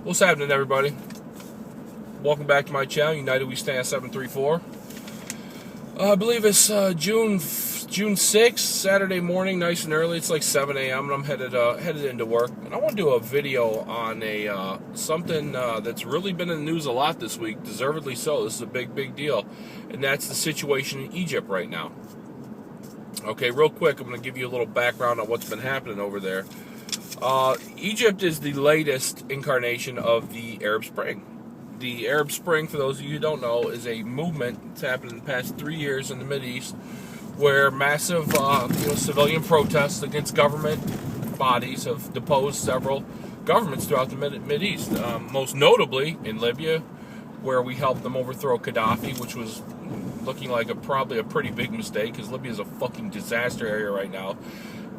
What's happening, everybody? Welcome back to my channel, United We Stand 734. I believe it's June 6th, Saturday morning, nice and early. It's like 7 a.m. and I'm headed into work. And I want to do a video on something that's really been in the news a lot this week, deservedly so. This is a big deal, and that's the situation in Egypt right now. Okay, real quick, I'm going to give you a little background on what's been happening over there. Egypt is the latest incarnation of the Arab Spring. The Arab Spring, for those of you who don't know, is a movement that's happened in the past 3 years in the Mideast, where massive civilian protests against government bodies have deposed several governments throughout the Mideast. Most notably in Libya, where we helped them overthrow Gaddafi, which was looking like probably a pretty big mistake, because Libya is a fucking disaster area right now.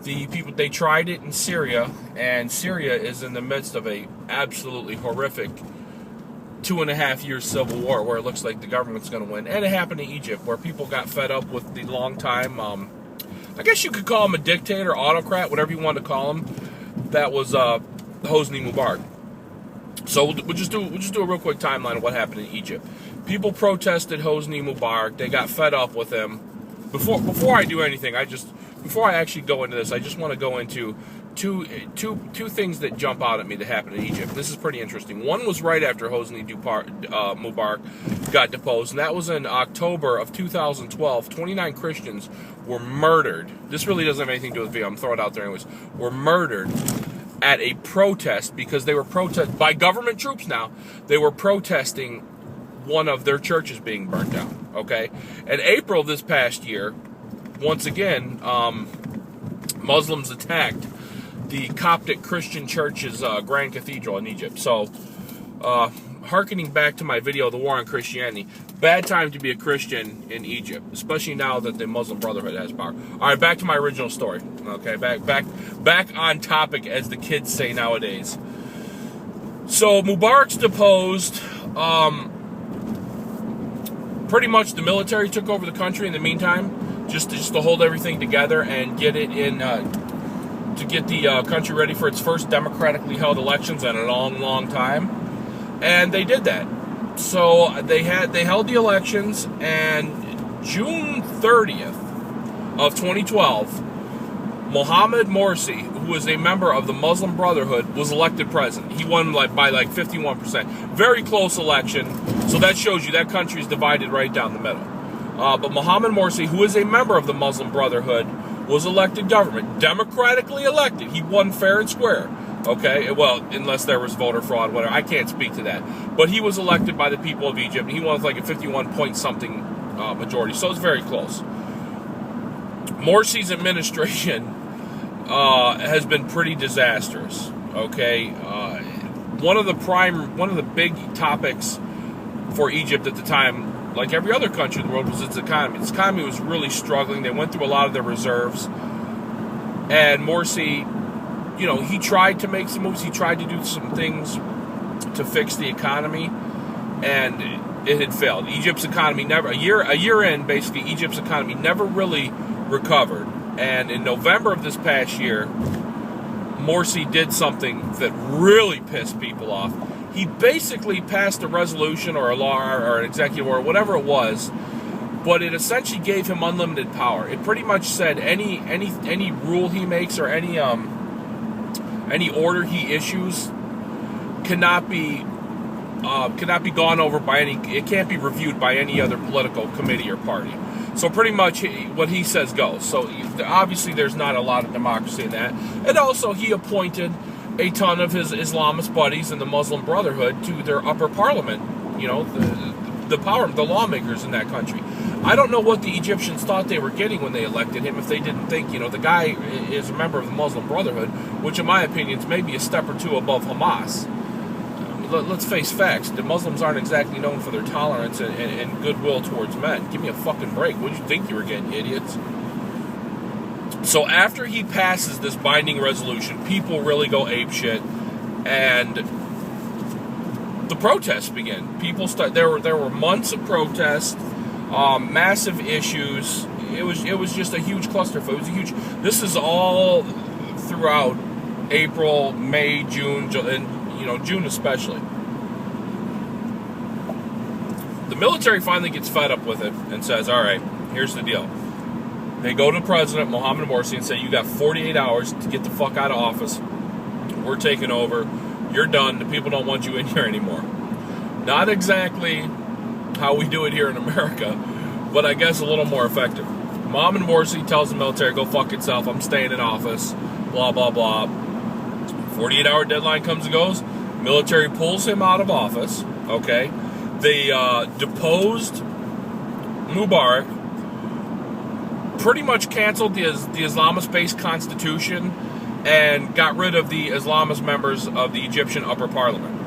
They tried it in Syria, and Syria is in the midst of a absolutely horrific 2.5 year civil war where it looks like the government's going to win. And it happened in Egypt, where people got fed up with the long time, I guess you could call him a dictator, autocrat, whatever you want to call him. That was Hosni Mubarak. So we'll just do a real quick timeline of what happened in Egypt. People protested Hosni Mubarak. They got fed up with him. Before I do anything, before I actually go into this, I just want to go into two things that jump out at me that happened in Egypt. This is pretty interesting. One was right after Hosni Mubarak got deposed, and that was in October of 2012. 29 Christians were murdered. This really doesn't have anything to do with the video. I'm throwing it out there anyways. Were murdered at a protest because they were protested by government troops now. They were protesting one of their churches being burnt down, okay? In April of this past year, once again, Muslims attacked the Coptic Christian Church's Grand Cathedral in Egypt. So, hearkening back to my video, The War on Christianity, bad time to be a Christian in Egypt, especially now that the Muslim Brotherhood has power. All right, back to my original story. Okay, back on topic, as the kids say nowadays. So, Mubarak's deposed. Pretty much the military took over the country in the meantime, just to hold everything together and get it in, to get the country ready for its first democratically held elections in a long time. And they did that. So they held the elections, and June 30th of 2012, Mohamed Morsi, who was a member of the Muslim Brotherhood, was elected president. He won by 51%. Very close election. So that shows you that country is divided right down the middle. But Mohamed Morsi, who is a member of the Muslim Brotherhood, was elected government. Democratically elected. He won fair and square. Okay? Well, unless there was voter fraud, whatever. I can't speak to that. But he was elected by the people of Egypt. He won like a 51-point-something majority. So it's very close. Morsi's administration has been pretty disastrous. Okay? One of the big topics for Egypt at the time, like every other country in the world, was its economy. Its economy was really struggling. They went through a lot of their reserves. And Morsi, he tried to make some moves. He tried to do some things to fix the economy, and it had failed. Egypt's economy never, a year in, basically, Egypt's economy never really recovered. And in November of this past year, Morsi did something that really pissed people off. He basically passed a resolution or a law or an executive order, whatever it was, but it essentially gave him unlimited power. It pretty much said any rule he makes or any order he issues cannot be gone over by it can't be reviewed by any other political committee or party. So pretty much what he says goes. So obviously there's not a lot of democracy in that. And also he appointed a ton of his Islamist buddies in the Muslim Brotherhood to their upper parliament, the lawmakers in that country. I don't know what the Egyptians thought they were getting when they elected him, if they didn't think, the guy is a member of the Muslim Brotherhood, which in my opinion is maybe a step or two above Hamas. Let's face facts. The Muslims aren't exactly known for their tolerance and goodwill towards men. Give me a fucking break. What did you think you were getting, idiots? So after he passes this binding resolution, people really go apeshit, and the protests begin. People start. There were months of protests, massive issues. It was just a huge clusterfuck. It was a huge. This is all throughout April, May, June, and June especially. The military finally gets fed up with it and says, all right, here's the deal. They go to President Mohamed Morsi and say, you got 48 hours to get the fuck out of office. We're taking over. You're done. The people don't want you in here anymore. Not exactly how we do it here in America, but I guess a little more effective. Mohamed Morsi tells the military, go fuck itself. I'm staying in office. Blah, blah, blah. 48-hour deadline comes and goes. Military pulls him out of office. Okay. They deposed Mubarak, pretty much canceled the Islamist-based constitution, and got rid of the Islamist members of the Egyptian upper parliament.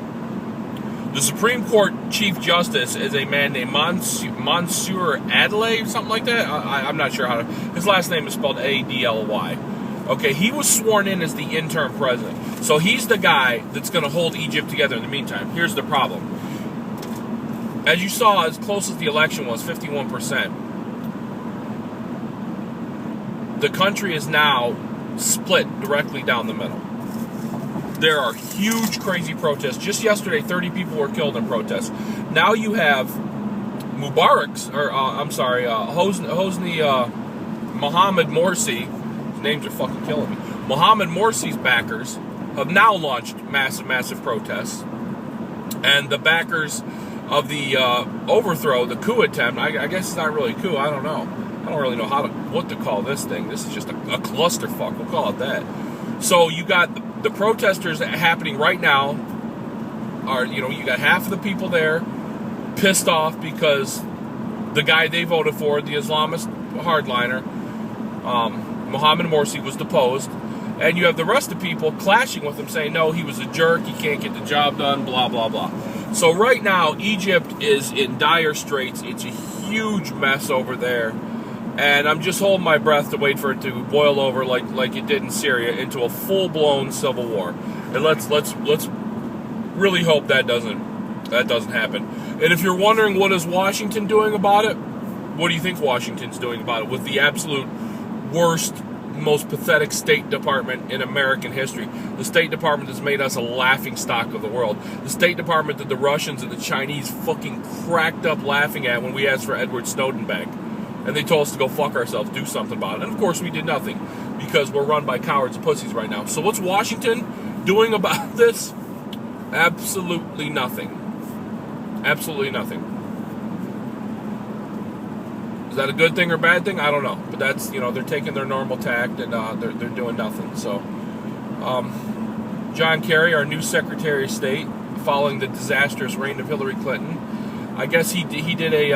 The Supreme Court Chief Justice is a man named Mansour Adlai, something like that. I'm not sure how to... His last name is spelled A-D-L-Y. Okay, he was sworn in as the interim president. So he's the guy that's going to hold Egypt together in the meantime. Here's the problem. As you saw, as close as the election was, 51%, the country is now split directly down the middle. There are huge, crazy protests. Just yesterday, 30 people were killed in protests. Now you have Mubarak's, Hosni Mohamed Morsi, his names are fucking killing me. Mohamed Morsi's backers have now launched massive protests. And the backers of the overthrow, the coup attempt, I guess it's not really a coup, I don't know. I don't really know what to call this thing. This is just a clusterfuck, we'll call it that. So you got the protesters happening right now you got half of the people there pissed off because the guy they voted for, the Islamist hardliner, Mohamed Morsi, was deposed. And you have the rest of the people clashing with him, saying, no, he was a jerk, he can't get the job done, blah, blah, blah. So right now, Egypt is in dire straits. It's a huge mess over there. And I'm just holding my breath to wait for it to boil over like it did in Syria into a full-blown civil war. And let's really hope that doesn't happen. And if you're wondering what is Washington doing about it, what do you think Washington's doing about it? With the absolute worst, most pathetic State Department in American history. The State Department has made us a laughingstock of the world. The State Department that the Russians and the Chinese fucking cracked up laughing at when we asked for Edward Snowden back. And they told us to go fuck ourselves, do something about it. And of course we did nothing, because we're run by cowards and pussies right now. So what's Washington doing about this? Absolutely nothing. Absolutely nothing. Is that a good thing or bad thing? I don't know. But that's, they're taking their normal tact and they're doing nothing. So, John Kerry, our new Secretary of State, following the disastrous reign of Hillary Clinton, I guess he did a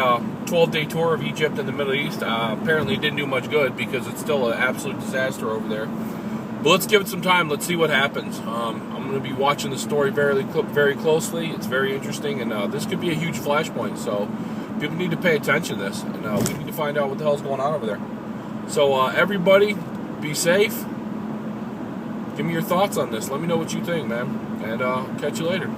12-day tour of Egypt and the Middle East. Apparently it didn't do much good because it's still an absolute disaster over there. But let's give it some time. Let's see what happens. I'm going to be watching the story very closely. It's very interesting, and this could be a huge flashpoint. So people need to pay attention to this, and we need to find out what the hell's going on over there. So everybody, be safe. Give me your thoughts on this. Let me know what you think, man. And catch you later.